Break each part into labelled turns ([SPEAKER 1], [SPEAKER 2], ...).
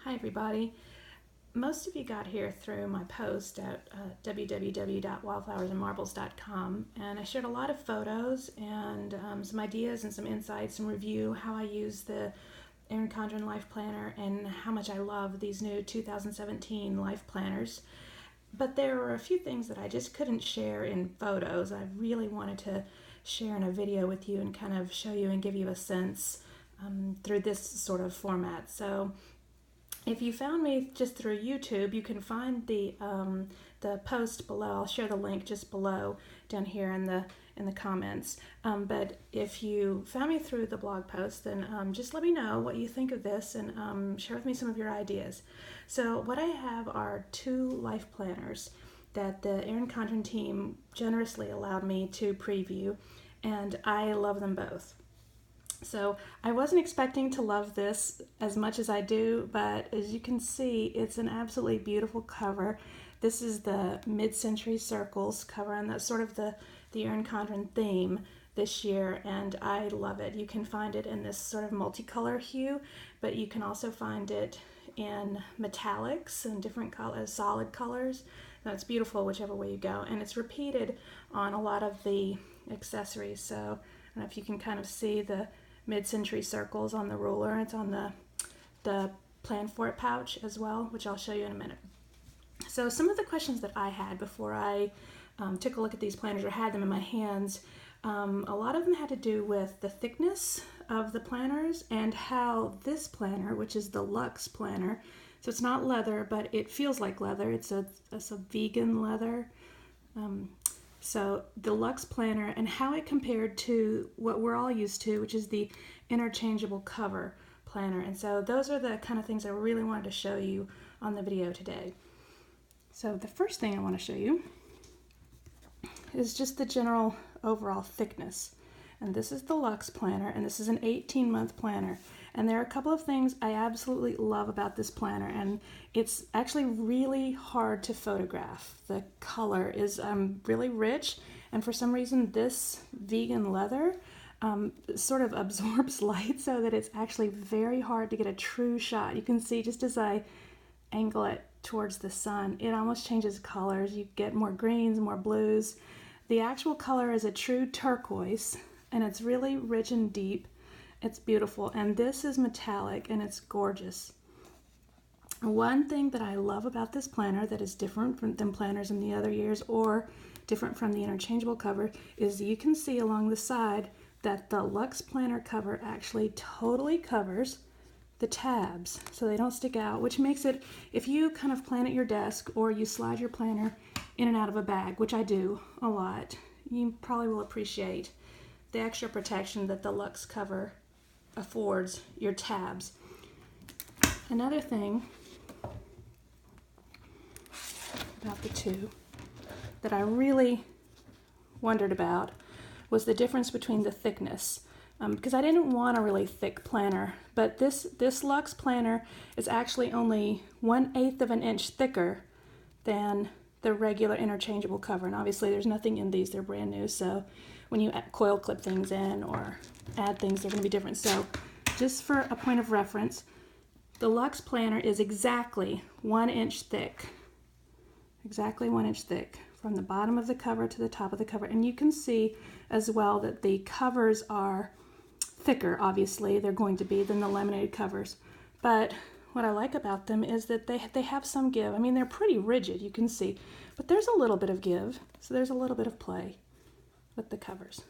[SPEAKER 1] Hi everybody. Most of you got here through my post at www.wildflowersandmarbles.com, and I shared a lot of photos and some ideas and some insights and review how I use the Erin Condren Life Planner and how much I love these new 2017 Life Planners. But there were a few things that I just couldn't share in photos. I really wanted to share in a video with you and kind of show you and give you a sense through this sort of format. So if you found me just through YouTube, you can find the post below. I'll share the link just below down here in the comments. But if you found me through the blog post, then just let me know what you think of this and share with me some of your ideas. So what I have are two life planners that the Erin Condren team generously allowed me to preview, and I love them both. So I wasn't expecting to love this as much as I do, but as you can see, it's an absolutely beautiful cover. This is the mid-century circles cover, and that's sort of the Erin Condren theme this year, and I love it. You can find it in this sort of multicolor hue, but you can also find it in metallics and different colors, solid colors. That's beautiful whichever way you go, and it's repeated on a lot of the accessories. So I don't know if you can kind of see the mid-century circles on the ruler. It's on the Plan For It pouch as well, which I'll show you in a minute. So some of the questions that I had before I took a look at these planners or had them in my hands, a lot of them had to do with the thickness of the planners and how this planner, which is the Luxe planner, so it's not leather, but it feels like leather. It's a vegan leather. So the Luxe planner and how it compared to what we're all used to, which is the interchangeable cover planner. And so those are the kind of things I really wanted to show you on the video today. So the first thing I want to show you is just the general overall thickness. And this is the Luxe planner, and this is an 18-month planner. And there are a couple of things I absolutely love about this planner, and it's actually really hard to photograph. The color is really rich, and for some reason this vegan leather sort of absorbs light so that it's actually very hard to get a true shot. You can see just as I angle it towards the sun, it almost changes colors. You get more greens, more blues. The actual color is a true turquoise, and it's really rich and deep. It's beautiful, and this is metallic, and it's gorgeous. One thing that I love about this planner that is different than planners in the other years or different from the interchangeable cover is you can see along the side that the Luxe planner cover actually totally covers the tabs so they don't stick out, which makes it, if you kind of plan at your desk or you slide your planner in and out of a bag, which I do a lot, you probably will appreciate the extra protection that the Luxe cover affords your tabs. Another thing about the two that I really wondered about was the difference between the thickness, because I didn't want a really thick planner, but this Luxe planner is actually only 1/8 of an inch thicker than the regular interchangeable cover, and obviously there's nothing in these, they're brand new, so when you coil clip things in or add things, they're going to be different. So just for a point of reference, the Luxe planner is exactly 1 inch thick, exactly 1 inch thick from the bottom of the cover to the top of the cover. And you can see as well that the covers are thicker, obviously they're going to be, than the laminated covers. But what I like about them is that they have some give. I mean, they're pretty rigid, you can see, but there's a little bit of give, so there's a little bit of play with the covers.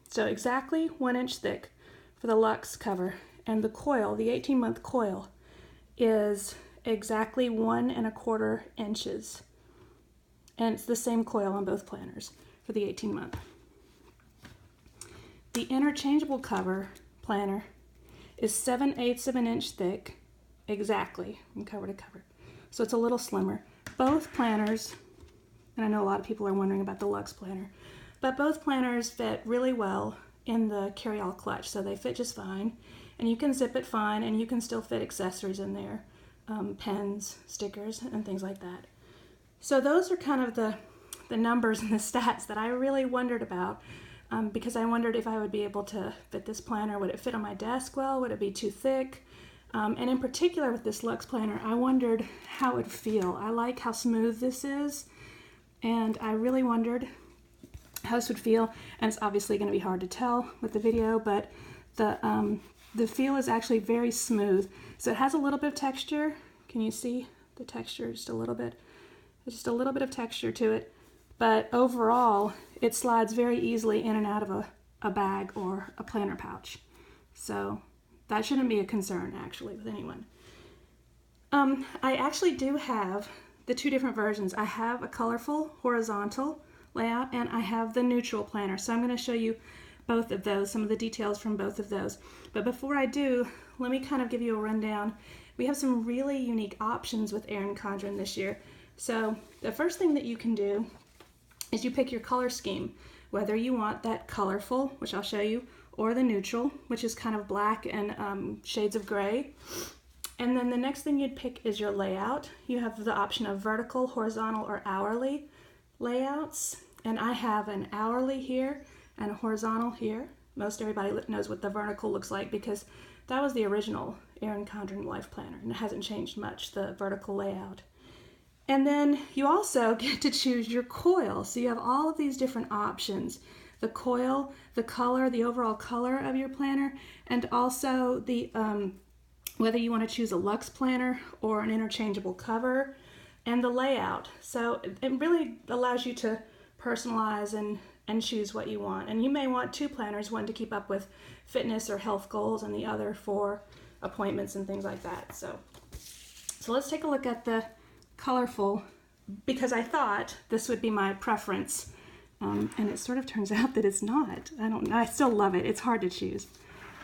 [SPEAKER 1] So exactly 1 inch thick for the Luxe cover, and the coil, the 18-month coil, is exactly 1 1/4 inches, and it's the same coil on both planners for the 18-month. The interchangeable cover planner is 7/8 of an inch thick, exactly from cover to cover, so it's a little slimmer. Both planners, and I know a lot of people are wondering about the Luxe planner, but both planners fit really well in the carry-all clutch, so they fit just fine, and you can zip it fine, and you can still fit accessories in there, pens, stickers, and things like that. So those are kind of the numbers and the stats that I really wondered about, because I wondered if I would be able to fit this planner. Would it fit on my desk well? Would it be too thick? And in particular with this Luxe planner, I wondered how it would feel. I like how smooth this is, and I really wondered how this would feel. And it's obviously going to be hard to tell with the video, but the feel is actually very smooth. So it has a little bit of texture. Can you see the texture? Just a little bit. There's just a little bit of texture to it. But overall, it slides very easily in and out of a bag or a planner pouch. So that shouldn't be a concern, actually, with anyone. I actually do have the two different versions. I have a colorful horizontal layout, and I have the neutral planner. So I'm going to show you both of those, some of the details from both of those. But before I do, let me kind of give you a rundown. We have some really unique options with Erin Condren this year. So the first thing that you can do is you pick your color scheme, whether you want that colorful, which I'll show you, or the neutral, which is kind of black and shades of gray. And then the next thing you'd pick is your layout. You have the option of vertical, horizontal, or hourly layouts. And I have an hourly here and a horizontal here. Most everybody knows what the vertical looks like because that was the original Erin Condren Life Planner, and it hasn't changed much, the vertical layout. And then you also get to choose your coil. So you have all of these different options. The coil, the color, the overall color of your planner, and also the whether you want to choose a Luxe planner or an interchangeable cover, and the layout. So it really allows you to personalize and choose what you want. And you may want two planners, one to keep up with fitness or health goals and the other for appointments and things like that. So let's take a look at the colorful, because I thought this would be my preference. And it sort of turns out that it's not. I don't know. I still love it. It's hard to choose.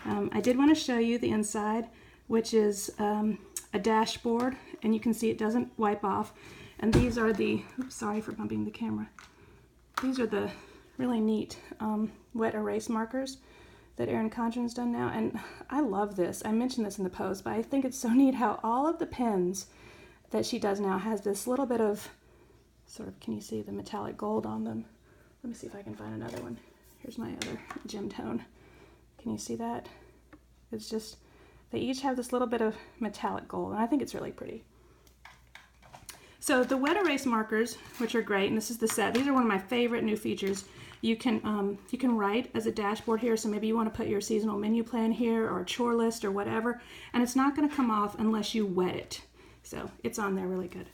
[SPEAKER 1] I did want to show you the inside, which is a dashboard, and you can see it doesn't wipe off. And these are the, oops, sorry for bumping the camera. These are the really neat wet erase markers that Erin Condren's done now. And I love this. I mentioned this in the post, but I think it's so neat how all of the pens that she does now has this little bit of sort of, can you see the metallic gold on them? Let me see if I can find another one. Here's my other gem tone. Can you see that? It's just, they each have this little bit of metallic gold, and I think it's really pretty. So the wet erase markers, which are great, and this is the set. These are one of my favorite new features. You can write as a dashboard here, so maybe you want to put your seasonal menu plan here or a chore list or whatever, and it's not going to come off unless you wet it. So it's on there really good.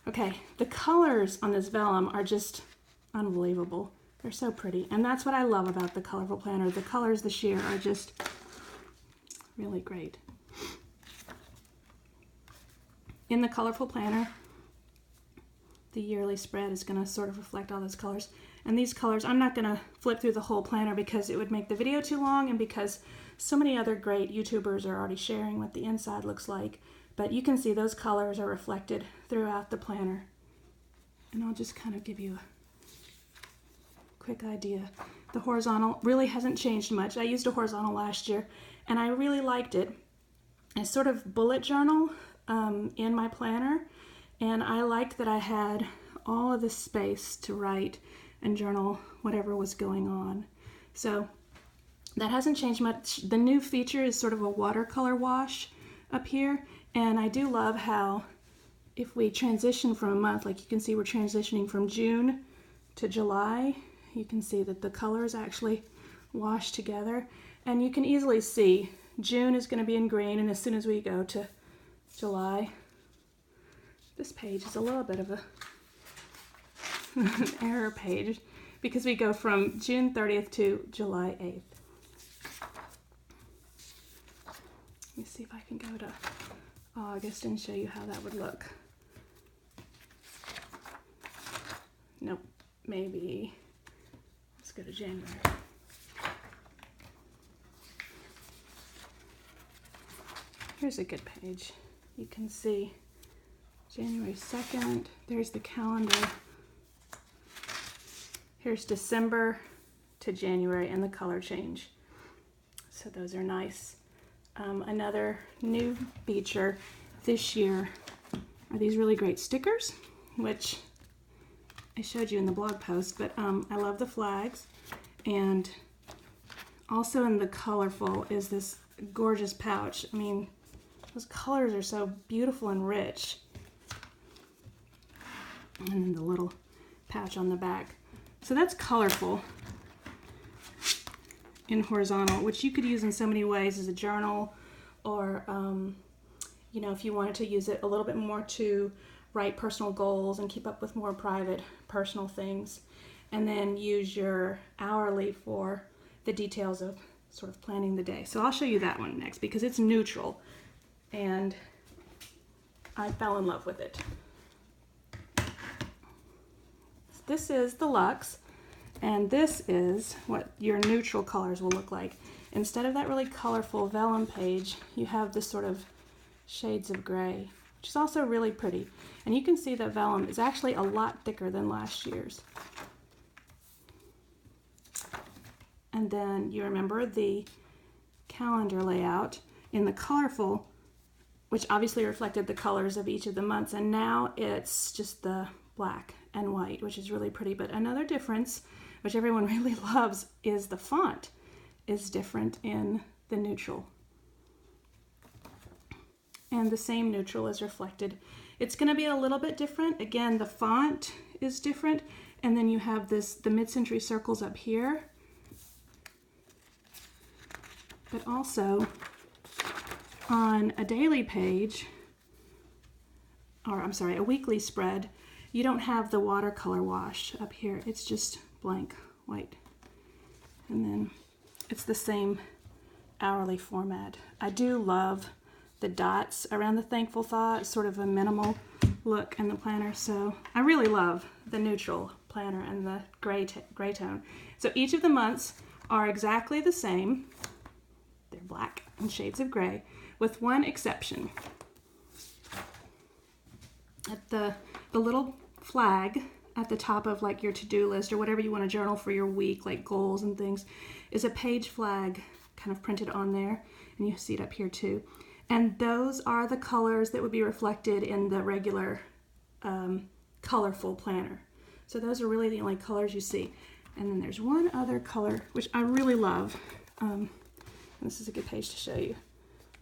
[SPEAKER 1] Okay, the colors on this vellum are just unbelievable. They're so pretty, and that's what I love about the colorful planner. The colors this year are just really great. In the colorful planner, the yearly spread is going to sort of reflect all those colors. And these colors, I'm not going to flip through the whole planner because it would make the video too long, and because so many other great YouTubers are already sharing what the inside looks like. But you can see those colors are reflected throughout the planner. And I'll just kind of give you a quick idea. The horizontal really hasn't changed much. I used a horizontal last year, and I really liked it. I sort of bullet journal in my planner, and I liked that I had all of this space to write and journal whatever was going on. So that hasn't changed much. The new feature is sort of a watercolor wash up here, and I do love how if we transition from a month, like you can see we're transitioning from June to July, you can see that the colors actually wash together, and you can easily see June is going to be in green, and as soon as we go to July, this page is a little bit of an error page because we go from June 30th to July 8th. Let me see if I can go to August and show you how that would look. Nope, maybe. Let's go to January. Here's a good page. You can see January 2nd. There's the calendar. Here's December to January and the color change. So those are nice. Another new feature this year are these really great stickers, which I showed you in the blog post, but I love the flags. And also in the colorful is this gorgeous pouch. I mean, Those colors are so beautiful and rich. And then the little pouch on the back. So that's colorful in horizontal, which you could use in so many ways as a journal, or you know, if you wanted to use it a little bit more to write personal goals and keep up with more private personal things, and then use your hourly for the details of sort of planning the day. So I'll show you that one next because it's neutral and I fell in love with it. This is the Luxe, and this is what your neutral colors will look like. Instead of that really colorful vellum page, you have this sort of shades of gray, which is also really pretty. And you can see that vellum is actually a lot thicker than last year's. And then you remember the calendar layout in the colorful, which obviously reflected the colors of each of the months, and now it's just the black and white, which is really pretty. But another difference, which everyone really loves, is the font is different in the neutral. And the same neutral is reflected. It's going to be a little bit different. Again, the font is different, and then you have the mid-century circles up here. But also on a daily page, or I'm sorry, a weekly spread, you don't have the watercolor wash up here. It's just blank white. And then it's the same hourly format. I do love the dots around the Thankful Thought, sort of a minimal look in the planner. So I really love the neutral planner and the gray tone. So each of the months are exactly the same. They're black and shades of gray, with one exception. At the little flag at the top of like your to-do list or whatever you want to journal for your week, like goals and things, is a page flag kind of printed on there, and you see it up here too. And those are the colors that would be reflected in the regular colorful planner. So those are really the only colors you see. And then there's one other color which I really love. This is a good page to show you.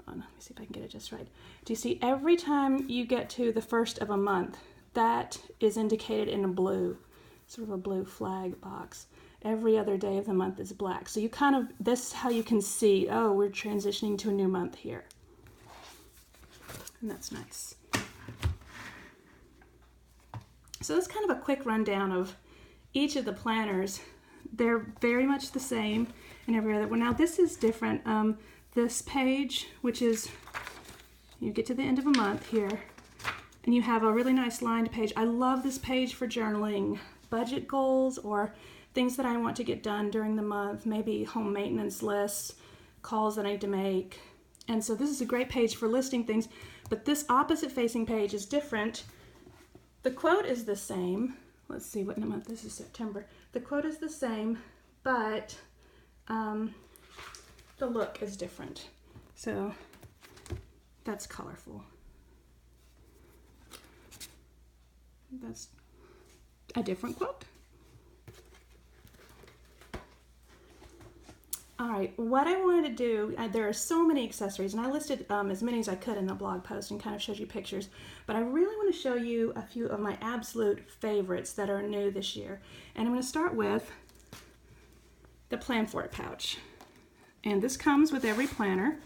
[SPEAKER 1] Let me see if I can get it just right. Do you see every time you get to the first of a month, that is indicated in a blue, sort of a blue flag box. Every other day of the month is black. So you kind of, this is how you can see, oh, we're transitioning to a new month here. And that's nice. So that's kind of a quick rundown of each of the planners. They're very much the same in every other one. Now this is different. This page, which is, you get to the end of a month here, and you have a really nice lined page. I love this page for journaling budget goals or things that I want to get done during the month, maybe home maintenance lists, calls that I need to make. And so this is a great page for listing things, but this opposite facing page is different. The quote is the same. Let's see what month this is, September. The quote is the same, but the look is different. So that's colorful. That's a different quote. All right, what I wanted to do, there are so many accessories, and I listed as many as I could in the blog post and kind of showed you pictures, but I really want to show you a few of my absolute favorites that are new this year. And I'm going to start with the Plan For It pouch. And this comes with every planner.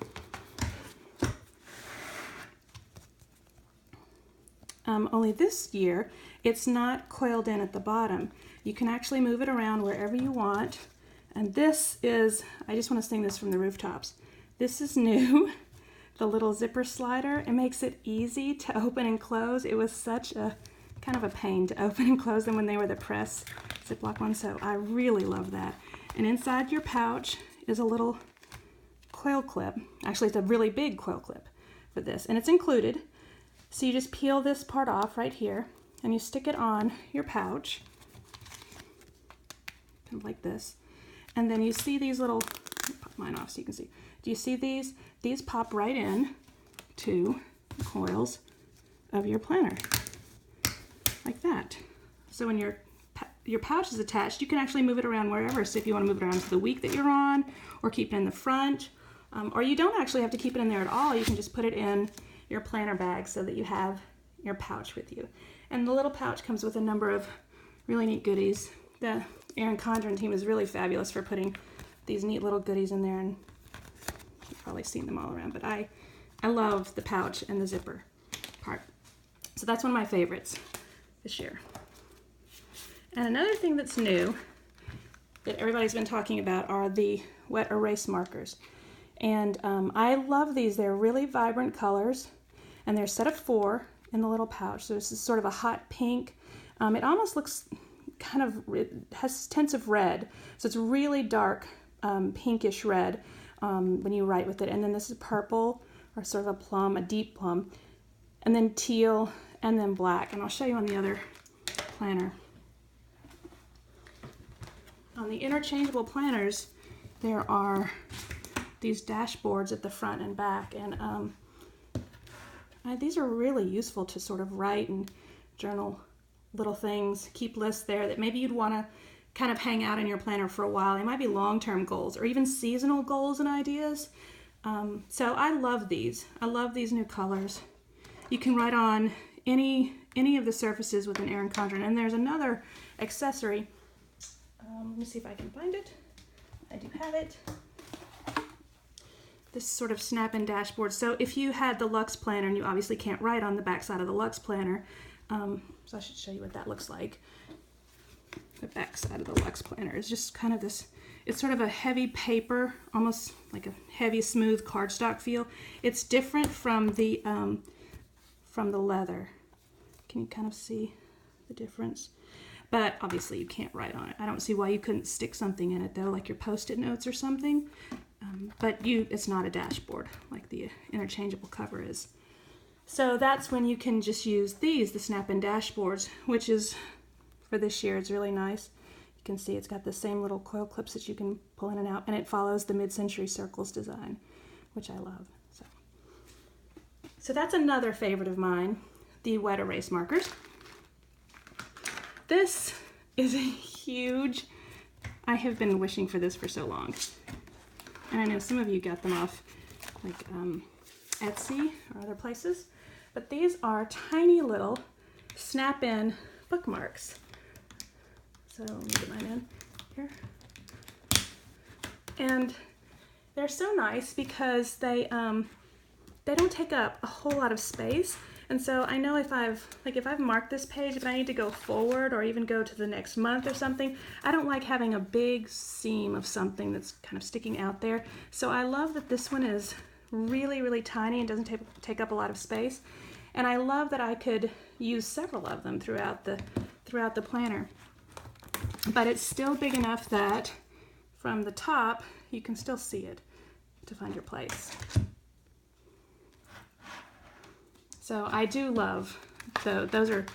[SPEAKER 1] Only this year, it's not coiled in at the bottom. You can actually move it around wherever you want. And this is, I just want to sing this from the rooftops. This is new, the little zipper slider. It makes it easy to open and close. It was such a kind of a pain to open and close them when they were the press Ziploc ones, so I really love that. And inside your pouch is a little coil clip. Actually, it's a really big coil clip for this, and it's included. So you just peel this part off right here, and you stick it on your pouch, kind of like this. And then you see these little, pop mine off so you can see. Do you see these? These pop right in to the coils of your planner, like that. So when your pouch is attached, you can actually move it around wherever. So if you want to move it around to the week that you're on, or keep it in the front, Or you don't actually have to keep it in there at all. You can just put it in your planner bag so that you have your pouch with you. And the little pouch comes with a number of really neat goodies. The Erin Condren team is really fabulous for putting these neat little goodies in there, and you've probably seen them all around, but I love the pouch and the zipper part. So that's one of my favorites this year. And another thing that's new that everybody's been talking about are the wet erase markers. And I love these. They're really vibrant colors, and they're a set of 4 in the little pouch. So this is sort of a hot pink. It almost looks kind of, it has tints of red. So it's really dark pinkish red when you write with it. And then this is purple, or sort of a plum, a deep plum, and then teal, and then black. And I'll show you on the other planner. On the interchangeable planners, there are these dashboards at the front and back, and these are really useful to sort of write and journal little things, keep lists there that maybe you'd want to kind of hang out in your planner for a while. They might be long-term goals or even seasonal goals and ideas. So I love these. I love these new colors. You can write on any of the surfaces with an Erin Condren. And there's another accessory. Let me see if I can find it. I do have it. This sort of snap-in dashboard. So if you had the Luxe planner, and you obviously can't write on the back side of the Luxe planner, so I should show you what that looks like. The back side of the Luxe planner is just kind of this, it's sort of a heavy paper, almost like a heavy smooth cardstock feel. It's different from the leather. Can you kind of see the difference? But obviously you can't write on it. I don't see why you couldn't stick something in it though, like your Post-it notes or something. But it's not a dashboard like the interchangeable cover is. So that's when you can just use these, the snap-in dashboards, which is, for this year, it's really nice. You can see it's got the same little coil clips that you can pull in and out, and it follows the mid-century circles design, which I love. So that's another favorite of mine, the wet erase markers. This is a huge, I have been wishing for this for so long. And I know some of you got them off like Etsy or other places, but these are tiny little snap-in bookmarks. So let me get mine in here. And they're so nice because they don't take up a whole lot of space. And so I know if I've marked this page, if I need to go forward or even go to the next month or something, I don't like having a big seam of something that's kind of sticking out there. So I love that this one is really, really tiny and doesn't take up a lot of space. And I love that I could use several of them throughout the planner. But it's still big enough that from the top, you can still see it to find your place. So I do love those are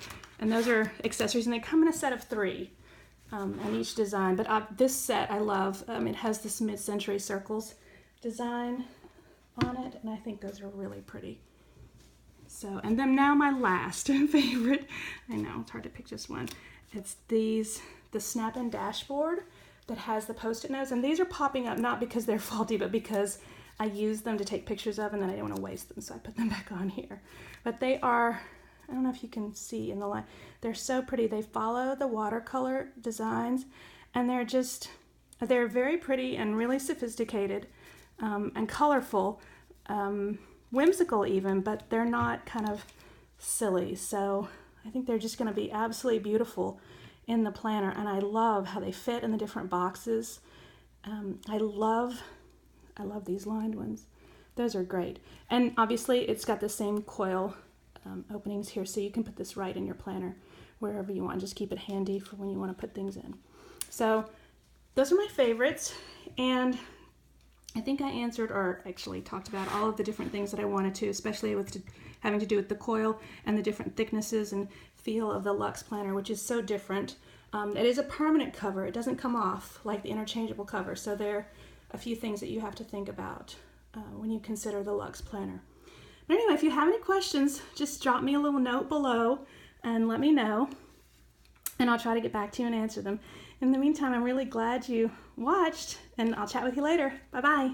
[SPEAKER 1] accessories, and they come in a set of 3 in each design. But this set I love. It has this mid-century circles design on it, and I think those are really pretty. So, and then now my last favorite. I know it's hard to pick just one. It's the snap-in dashboard that has the Post-it notes, and these are popping up not because they're faulty, but because I used them to take pictures of, and then I didn't want to waste them, so I put them back on here. But they are, I don't know if you can see in the line, they're so pretty. They follow the watercolor designs, and they're very pretty and really sophisticated and colorful, whimsical even, but they're not kind of silly. So I think they're just going to be absolutely beautiful in the planner, and I love how they fit in the different boxes. I love these lined ones. Those are great. And obviously it's got the same coil openings here, so you can put this right in your planner wherever you want. Just keep it handy for when you want to put things in. So those are my favorites, and I think I answered, or actually talked about, all of the different things that I wanted to, especially with having to do with the coil and the different thicknesses and feel of the Luxe planner, which is so different. It is a permanent cover. It doesn't come off like the interchangeable cover, so there are a few things that you have to think about when you consider the Luxe planner. But anyway, if you have any questions, just drop me a little note below and let me know, and I'll try to get back to you and answer them. In the meantime, I'm really glad you watched, and I'll chat with you later. Bye-bye.